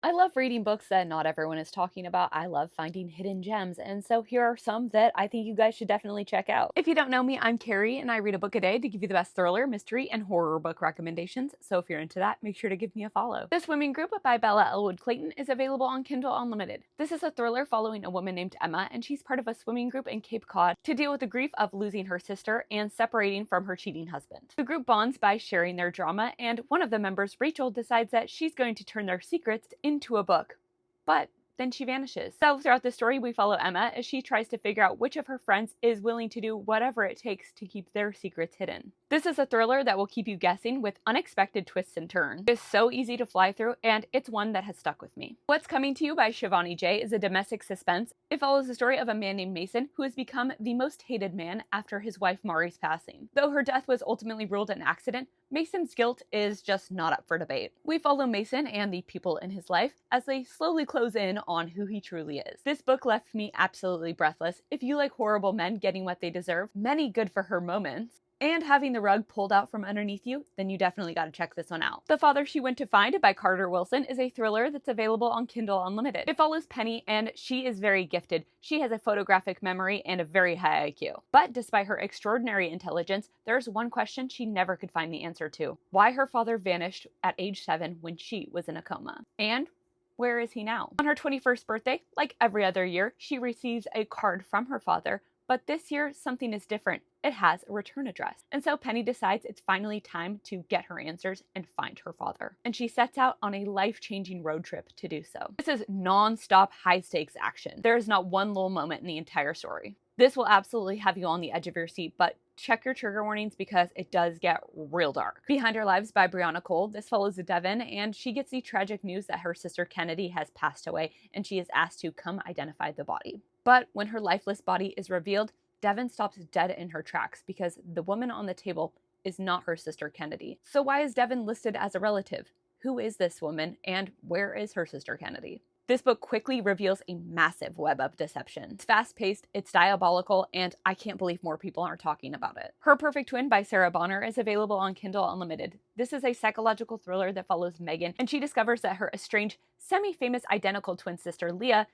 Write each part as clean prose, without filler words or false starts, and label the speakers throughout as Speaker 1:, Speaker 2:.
Speaker 1: I love reading books that not everyone is talking about. I love finding hidden gems, and so here are some that I think you guys should definitely check out. If you don't know me, I'm Carrie, and I read a book a day to give you the best thriller, mystery, and horror book recommendations, so if you're into that, make sure to give me a follow. The Swimming Group by Bella Elwood Clayton is available on Kindle Unlimited. This is a thriller following a woman named Emma, and she's part of a swimming group in Cape Cod to deal with the grief of losing her sister and separating from her cheating husband. The group bonds by sharing their drama, and one of the members, Rachel, decides that she's going to turn their secrets into a book. But then she vanishes. So throughout the story, we follow Emma as she tries to figure out which of her friends is willing to do whatever it takes to keep their secrets hidden. This is a thriller that will keep you guessing with unexpected twists and turns. It's so easy to fly through, and it's one that has stuck with me. What's Coming to You by Shivani J is a domestic suspense. It follows the story of a man named Mason who has become the most hated man after his wife Mari's passing. Though her death was ultimately ruled an accident, Mason's guilt is just not up for debate. We follow Mason and the people in his life as they slowly close in on who he truly is. This book left me absolutely breathless. If you like horrible men getting what they deserve, many good for her moments, and having the rug pulled out from underneath you, then you definitely got to check this one out. The Father She Went to Find by Carter Wilson is a thriller that's available on Kindle Unlimited. It follows Penny, and she is very gifted. She has a photographic memory and a very high IQ. But despite her extraordinary intelligence, there's one question she never could find the answer to: why her father vanished at age 7 when she was in a coma. And where is he now? On her 21st birthday, like every other year, she receives a card from her father, but this year something is different. It has a return address. And so Penny decides it's finally time to get her answers and find her father. And she sets out on a life-changing road trip to do so. This is non-stop high-stakes action. There is not one lull moment in the entire story. This will absolutely have you on the edge of your seat, but check your trigger warnings because it does get real dark. Behind Our Lives by Brianna Cole. This follows Devin, and she gets the tragic news that her sister Kennedy has passed away, and she is asked to come identify the body. But when her lifeless body is revealed, Devin stops dead in her tracks because the woman on the table is not her sister Kennedy. So why is Devin listed as a relative? Who is this woman, and where is her sister Kennedy? This book quickly reveals a massive web of deception. It's fast-paced, it's diabolical, and I can't believe more people aren't talking about it. Her Perfect Twin by Sarah Bonner is available on Kindle Unlimited. This is a psychological thriller that follows Megan, and she discovers that her estranged, semi-famous identical twin sister Leah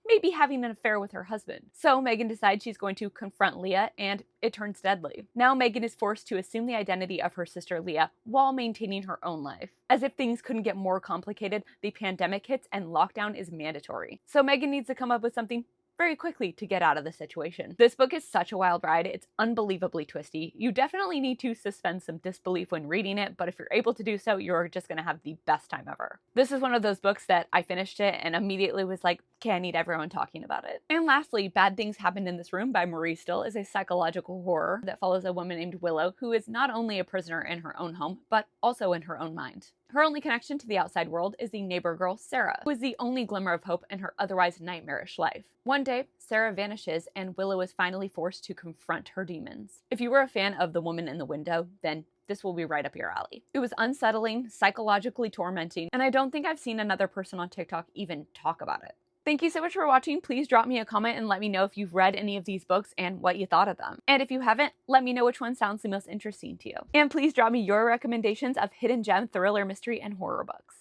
Speaker 1: may be having an affair with her husband. So Megan decides she's going to confront Leah, and it turns deadly. Now Megan is forced to assume the identity of her sister Leah while maintaining her own life. As if things couldn't get more complicated, the pandemic hits and lockdown is mandatory. So Megan needs to come up with something very quickly to get out of the situation. This book is such a wild ride. It's unbelievably twisty. You definitely need to suspend some disbelief when reading it, but if you're able to do so, you're just gonna have the best time ever. This is one of those books that I finished it and immediately was like, okay, I need everyone talking about it. And lastly, Bad Things Happened in This Room by Marie Still is a psychological horror that follows a woman named Willow who is not only a prisoner in her own home, but also in her own mind. Her only connection to the outside world is the neighbor girl, Sarah, who is the only glimmer of hope in her otherwise nightmarish life. One day, Sarah vanishes and Willow is finally forced to confront her demons. If you were a fan of The Woman in the Window, then this will be right up your alley. It was unsettling, psychologically tormenting, and I don't think I've seen another person on TikTok even talk about it. Thank you so much for watching. Please drop me a comment and let me know if you've read any of these books and what you thought of them. And if you haven't, let me know which one sounds the most interesting to you. And please drop me your recommendations of hidden gem, thriller, mystery, and horror books.